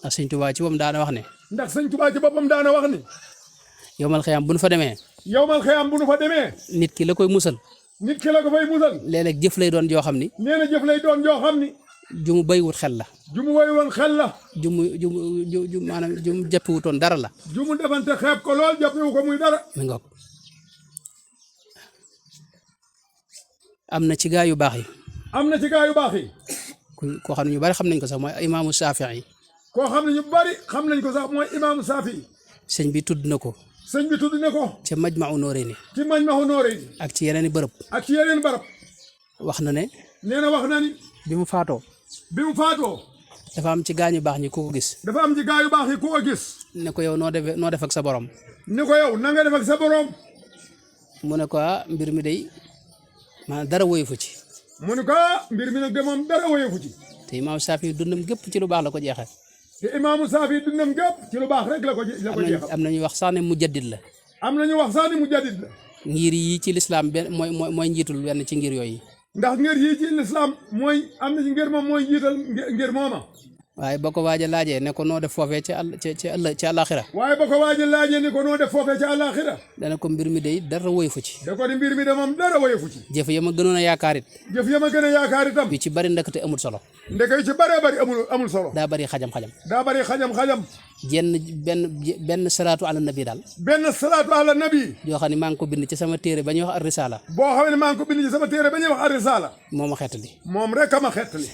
ndax sëñ Tuubaa ci boppam daana wax ne ndax sëñ Tuubaa ci boppam daana wax ni yowmal xiyaam bu nu fa demee yowmal xiyaam bu nu fa demee nit ki la koy musal nit ki la ko fay musal léeg-léeg jëf lay doon joo xam ni nee na jëf lay doon joo xam ni ju mu béywut xel la ju mu woy woon xel la ju maanaam ju mu jàppiwutoon dara la ju mu defante xeeb ko lool jàppewu ko muy dara mi ngoog am na ci gaa yu baax yi am na ci gaa yu baax yi koo xam ne ñu bari xam nañ ko sax mooy imaamu Saafi'i koo xam ne ñu bari xam nañ ko sax mooy imaamu Saafi sëñ bi tudd na ko sëñ bi tudd na ko ca Majmahun Nurayni ci Majmahun Nurayni ak ci yeneen i bërëb ak ci yeneen barab wax na ne nee na wax na ni bi mu faatoo dafa am ci gaañu baax ñi ku ko gis dafa am ci gaa yu baax yi ku ko gis ne ko yow noo def ak sa borom ni ko yow na nga def ak sa borom mu ne ko mbir mi day maanaam dara woyu fu ci mu ne ko mbir mi nag de moom dara woyeeku ci te imaamu Saafi dundam gépp ci lu baax la ko jeexal te imaamu Saafi dundam gépp ci lu baax rek la ko jeexal am na ñuy wax sax ne mujaddid la am na ñu wax sax ni mujaddid la ngir yi ci lislaam benn mooy njiitul wenn ci ngir yooyu ndax ngir yi ci lislaam mooy am na ci ngir moom mooy njiital ngir mooma waaye ba ko waaj a laajee ne ko noo def foofee ci àllaaxira waaye ba ko waaj a laajee ne ko noo def foofee ci àllaaxira dana ko mbir mi day dara woyu fu ci da ko ni mbir mi de moom dara woyeeku ci jëf ya ma gënoon a yaakaar it jëf ya ma gën a yaakaar itam yu ci bari ndekete amul solo ndeke yu ci bëree bëri amul solo daa bari xajam-xajam daa bëri xajam-xajam benn salaatu ala nabi daal benn salaatu ala nabi yoo xam ne maa ngi ko bind ci sama téere ba ñuy wax ar-risaala boo xam ne maa ngi ko bind ci sama téere ba ñuy wax ar-risaala moo ma xettali moom rek a ma xettali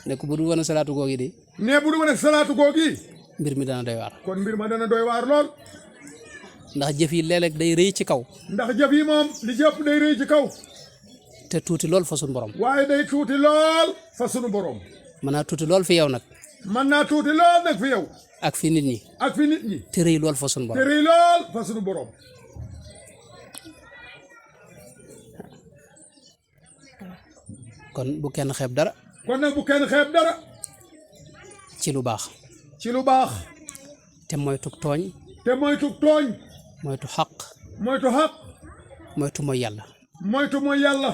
ne ko bu dul woon salaatu googi de ne bu dul woon salaatu googi mbir mi dana doy waar kon mbir ma dana doy waar lool ndax jëf yi léeg-léeg day rëy ci kaw ndax jëf yi moom li jëpp day rëy ci kaw te tuuti lool fa sunu borom waaye day tuuti lool fa sunu borom mën naa tuuti lool fi yow nag mën naa tuuti lool nag fi yow ak fi nit ñi ak fi nit ñi te rëy lool fa sunu borom te rëy lool fa sunu borom kon bu kenn xeeb dara kon nag bu kenn xeeb dara ci lu baax ci lu baax te moytu tooñ te moytu tooñ moytu xaq moytu xaq moytu mooy yàlla moytu mooy yàlla